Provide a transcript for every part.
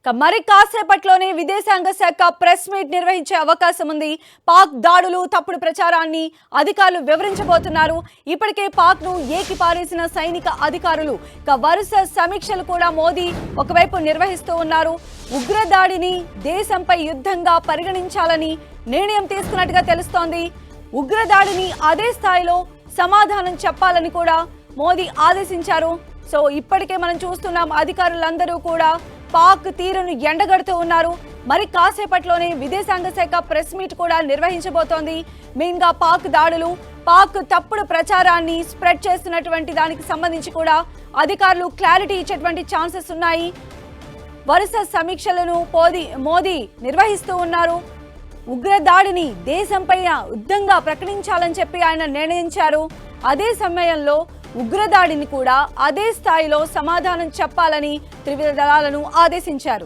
మరి కాసేపట్లోనే విదేశాంగ శాఖ ప్రెస్ మీట్ నిర్వహించే అవకాశం ఉంది. పాక్ దాడులు, తప్పుడు ప్రచారాన్ని అధికారులు వివరించబోతున్నారు. ఇప్పటికే పాక్ ను ఏకిపారేసిన సైనిక అధికారులు వరుస సమీక్షలు కూడా మోదీ ఒకవైపు నిర్వహిస్తూ ఉన్నారు. ఉగ్రదాడిని దేశంపై యుద్ధంగా పరిగణించాలని నిర్ణయం తీసుకున్నట్టుగా తెలుస్తోంది. ఉగ్రదాడిని అదే స్థాయిలో సమాధానం చెప్పాలని కూడా మోదీ ఆదేశించారు. సో ఇప్పటికే మనం చూస్తున్నాం, అధికారులందరూ కూడా పాక్ తీరును ఎండగడుతూ ఉన్నారు. మరి కాసేపట్లోనే విదేశాంగ శాఖ ప్రెస్ మీట్ కూడా నిర్వహించబోతోంది. మెయిన్ గా పాక్ దాడులు, పాక్ తప్పుడు ప్రచారాన్ని స్ప్రెడ్ చేస్తున్నటువంటి దానికి సంబంధించి కూడా అధికారులు క్లారిటీ ఇచ్చేటువంటి ఛాన్సెస్ ఉన్నాయి. వరుస సమీక్షలను మోదీ నిర్వహిస్తూ ఉన్నారు. ఉగ్రదాడిని దేశంపై యుద్ధంగా ప్రకటించాలని చెప్పి ఆయన నిర్ణయించారు. అదే సమయంలో ఉగ్రదాడిని కూడా అదే స్థాయిలో సమాధానం చెప్పాలని త్రివిధ దళాలను ఆదేశించారు.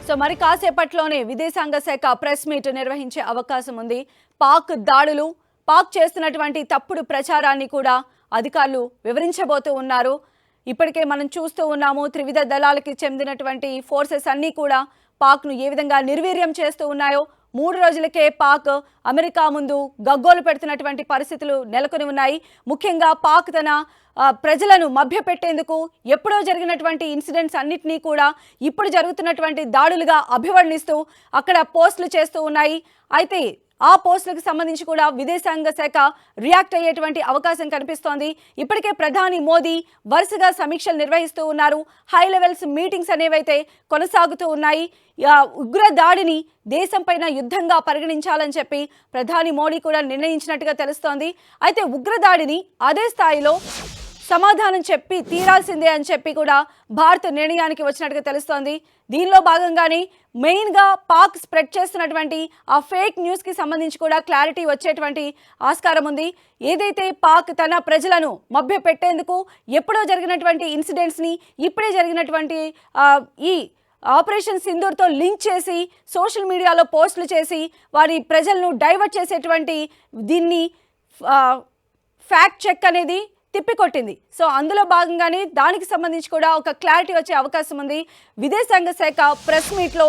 సో మరి కాసేపట్లోనే విదేశాంగ శాఖ ప్రెస్ మీట్ నిర్వహించే అవకాశం ఉంది. పాక్ దాడులు, పాక్ చేస్తున్నటువంటి తప్పుడు ప్రచారాన్ని కూడా అధికారులు వివరించబోతూ ఉన్నారు. ఇప్పటికే మనం చూస్తూ ఉన్నాము, త్రివిధ దళాలకి చెందినటువంటి ఫోర్సెస్ అన్నీ కూడా పాక్ను ఏ విధంగా నిర్వీర్యం చేస్తూ ఉన్నాయో. 3 రోజులకే పాక్ అమెరికా ముందు గగ్గోలు పెడుతున్నటువంటి పరిస్థితులు నెలకొని ఉన్నాయి. ముఖ్యంగా పాక్ తన ప్రజలను మభ్యపెట్టేందుకు ఎప్పుడో జరిగినటువంటి ఇన్సిడెంట్స్ అన్నిటినీ కూడా ఇప్పుడు జరుగుతున్నటువంటి దాడులుగా అభివర్ణిస్తూ అక్కడ పోస్టులు చేస్తూ ఉన్నాయి. అయితే ఆ పోస్టులకు సంబంధించి కూడా విదేశాంగ శాఖ రియాక్ట్ అయ్యేటువంటి అవకాశం కనిపిస్తోంది. ఇప్పటికే ప్రధాని మోదీ వరుసగా సమీక్షలు నిర్వహిస్తూ ఉన్నారు. హై లెవెల్స్ మీటింగ్స్ అనేవైతే కొనసాగుతూ ఉన్నాయి. ఉగ్ర దాడిని దేశంపైన యుద్ధంగా పరిగణించాలని చెప్పి ప్రధాని మోడీ కూడా నిర్ణయించినట్టుగా తెలుస్తోంది. అయితే ఉగ్రదాడిని అదే స్థాయిలో సమాధానం చెప్పి తీరాల్సిందే అని చెప్పి కూడా భారత్ నిర్ణయానికి వచ్చినట్టుగా తెలుస్తోంది. దీనిలో భాగంగానే మెయిన్గా పాక్ స్ప్రెడ్ చేస్తున్నటువంటి ఆ ఫేక్ న్యూస్కి సంబంధించి కూడా క్లారిటీ వచ్చేటువంటి ఆస్కారం ఉంది. ఏదైతే పాక్ తన ప్రజలను మభ్య పెట్టేందుకు ఎప్పుడో జరిగినటువంటి ఇన్సిడెంట్స్ని ఇప్పుడే జరిగినటువంటి ఈ ఆపరేషన్ సింధూర్తో లింక్ చేసి సోషల్ మీడియాలో పోస్టులు చేసి వారి ప్రజలను డైవర్ట్ చేసేటువంటి దీన్ని ఫ్యాక్ట్ చెక్ అనేది తిప్పికొట్టింది. సో అందులో భాగంగానే దానికి సంబంధించి కూడా ఒక క్లారిటీ వచ్చే అవకాశం ఉంది. విదేశాంగ శాఖ ప్రెస్ మీట్లో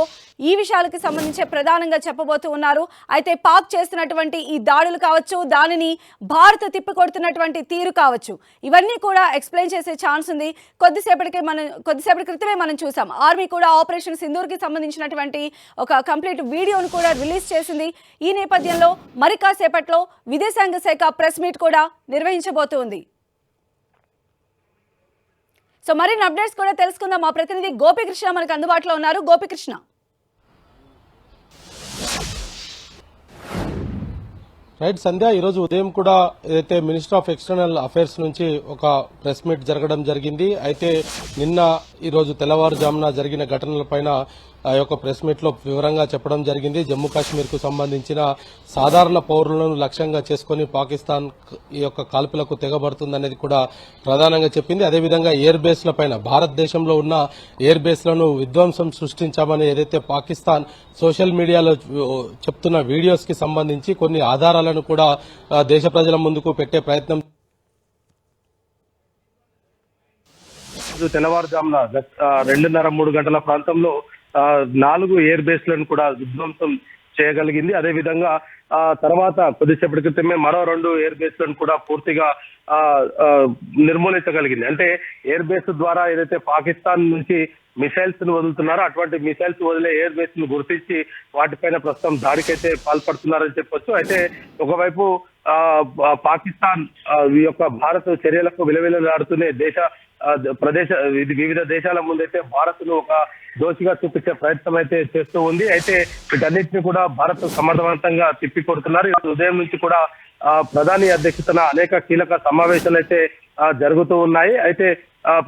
ఈ విషయాలకు సంబంధించి ప్రధానంగా చెప్పబోతూ ఉన్నారు. అయితే పాక్ చేస్తున్నటువంటి ఈ దాడులు కావచ్చు, దానిని భారత్ తిప్పికొడుతున్నటువంటి తీరు కావచ్చు, ఇవన్నీ కూడా ఎక్స్ప్లెయిన్ చేసే ఛాన్స్ ఉంది. కొద్దిసేపటి క్రితమే మనం చూసాం, ఆర్మీ కూడా ఆపరేషన్ సింధూర్కి సంబంధించినటువంటి ఒక కంప్లీట్ వీడియోను కూడా రిలీజ్ చేసింది. ఈ నేపథ్యంలో మరి కాసేపట్లో విదేశాంగ శాఖ ప్రెస్ మీట్ కూడా నిర్వహించబోతుంది. సో మరిన్ని అప్డేట్స్ కూడా తెలుసుకుందాం. మా ప్రతినిధి గోపికృష్ణ మనకు అందుబాటులో ఉన్నారు. గోపికృష్ణ, రైట్ సంధ్య, ఈరోజు ఉదయం కూడా ఏదైతే మినిస్టర్ ఆఫ్ ఎక్స్టర్నల్ అఫైర్స్ నుంచి ఒక ప్రెస్ మీట్ జరగడం జరిగింది. అయితే నిన్న ఈరోజు తెల్లవారుజామున జరిగిన ఘటనలపైన ఆ యొక్క ప్రెస్ మీట్ లో వివరంగా చెప్పడం జరిగింది. జమ్మూ కాశ్మీర్ కు సంబంధించిన సాధారణ పౌరులను లక్ష్యంగా చేసుకుని పాకిస్తాన్ ఈ యొక్క కాల్పులకు తెగబడుతుందనేది కూడా ప్రధానంగా చెప్పింది. అదేవిధంగా ఎయిర్ బేస్ల పైన, భారతదేశంలో ఉన్న ఎయిర్ బేస్లను విధ్వంసం సృష్టించామని ఏదైతే పాకిస్తాన్ సోషల్ మీడియాలో చెప్తున్న వీడియోస్ కి సంబంధించి కొన్ని ఆధారాలను కూడా దేశ ప్రజల ముందుకు పెట్టే ప్రయత్నం తెల్లవారుజామున 2:30-3 గంటల ప్రాంతంలో 4 ఎయిర్ బేస్లను కూడా విధ్వంసం చేయగలిగింది. అదేవిధంగా తర్వాత కొద్దిసేపటి క్రితమే మరో 2 ఎయిర్ బేస్లను కూడా పూర్తిగా నిర్మూలించగలిగింది. అంటే ఎయిర్ బేస్ ద్వారా ఏదైతే పాకిస్తాన్ నుంచి మిసైల్స్ ను వదులుతున్నారో అటువంటి మిసైల్స్ వదిలే ఎయిర్ బేస్ ను గుర్తించి వాటిపైన ప్రస్తుతం దాడికైతే పాల్పడుతున్నారని చెప్పొచ్చు. అయితే ఒకవైపు పాకిస్తాన్ ఈ యొక్క భారత్ చర్యలకు విలవిలలాడుతూనే వివిధ దేశాల ముందైతే భారత్ ను ఒక దోషిగా చూపించే ప్రయత్నం అయితే చేస్తూ ఉంది. అయితే వీటన్నిటిని కూడా భారత్ సమర్థవంతంగా తిప్పికొడుతున్నారు. ఉదయం నుంచి కూడా ప్రధాని అధ్యక్షతన అనేక కీలక సమావేశాలు అయితే జరుగుతూ ఉన్నాయి. అయితే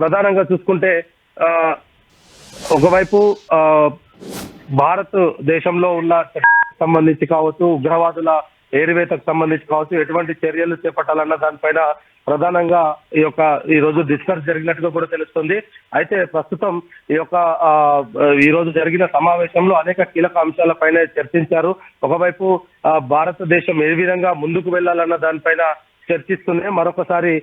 ప్రధానంగా చూసుకుంటే ఒకవైపు భారత్ దేశంలో ఉన్న సంబంధించి కావచ్చు, ఉగ్రవాదుల ఏరివేతకు సంబంధించి కావచ్చు, ఎటువంటి చర్యలు చేపట్టాలన్న దానిపైన ప్రధానంగా ఈ రోజు డిస్కస్ జరిగినట్టుగా కూడా తెలుస్తుంది. అయితే ప్రస్తుతం ఈ రోజు జరిగిన సమావేశంలో అనేక కీలక అంశాలపైన చర్చించారు. ఒకవైపు భారతదేశం ఏ విధంగా ముందుకు వెళ్లాలన్న దానిపైన చర్చిస్తూనే మరొకసారి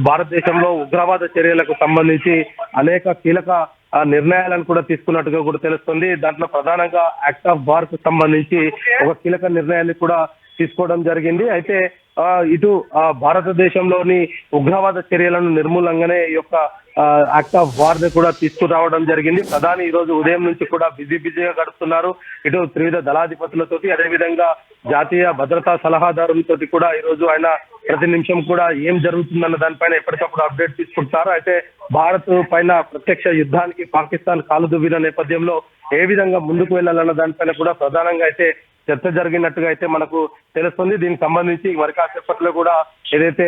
భారతదేశంలో ఉగ్రవాద చర్యలకు సంబంధించి అనేక కీలక నిర్ణయాలను కూడా తీసుకున్నట్టుగా కూడా తెలుస్తుంది. దాంట్లో ప్రధానంగా యాక్ట్ ఆఫ్ వార్ కు సంబంధించి ఒక కీలక నిర్ణయాన్ని కూడా తీసుకోవడం జరిగింది. అయితే ఇటు భారతదేశంలోని ఉగ్రవాద చర్యలను నిర్మూలంగానే యాక్ట్ ఆఫ్ వార్ ని కూడా తీసుకురావడం జరిగింది. ప్రధాని ఈ రోజు ఉదయం నుంచి కూడా బిజీగా గడుపుతున్నారు. ఇటు త్రివిధ దళాధిపతులతోటి, అదేవిధంగా జాతీయ భద్రతా సలహాదారులతో కూడా ఈ రోజు ఆయన ప్రతి నిమిషం కూడా ఏం జరుగుతుందన్న దానిపైన ఎప్పటికప్పుడు అప్డేట్ తీసుకుంటారు. అయితే భారత్ పైన ప్రత్యక్ష యుద్ధానికి పాకిస్తాన్ కాలు దువ్విన నేపథ్యంలో ఏ విధంగా ముందుకు వెళ్లాలన్న దానిపైన కూడా ప్రధానంగా అయితే చర్చ జరిగినట్టుగా అయితే మనకు తెలుస్తుంది. దీనికి సంబంధించి మరి కాసేపట్లో కూడా ఏదైతే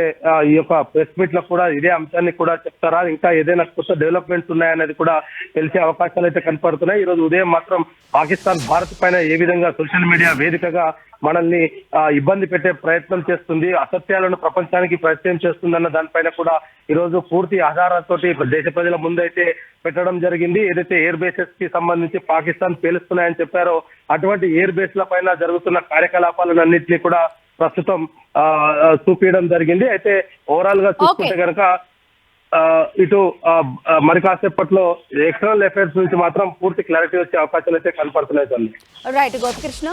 ఈ ప్రెస్ మీట్ లో కూడా ఇదే అంశాన్ని కూడా చెప్తారా, ఇంకా ఏదైనా కొత్త డెవలప్మెంట్స్ ఉన్నాయనేది కూడా తెలిసే అవకాశాలు అయితే కనపడుతున్నాయి. ఈ రోజు ఉదయం మాత్రం పాకిస్తాన్ భారత్ పైన ఏ విధంగా సోషల్ మీడియా వేదికగా మనల్ని ఇబ్బంది పెట్టే ప్రయత్నం చేస్తుంది, అసత్యాలను ప్రపంచానికి పరిచయం చేస్తుందన్న దానిపైన కూడా ఈ రోజు పూర్తి ఆధారాలతోటి దేశ ప్రజల ముందైతే పెట్టడం జరిగింది. ఏదైతే ఎయిర్ బేసెస్ కి సంబంధించి పాకిస్తాన్ పేలుస్తున్నాయని చెప్పారో అటువంటి ఎయిర్ బేస్ల పైన జరుగుతున్న కార్యకలాపాలన్నింటినీ కూడా ప్రస్తుతం చూపించడం జరిగింది. అయితే ఓవరాల్ గా చూసుకుంటే కనుక ఇటు మరి కాసేపట్లో ఎక్స్టర్నల్ అఫైర్స్ నుంచి మాత్రం పూర్తి క్లారిటీ వచ్చే అవకాశాలు అయితే కనపడుతున్నాయి. రైట్ గోపికృష్ణ.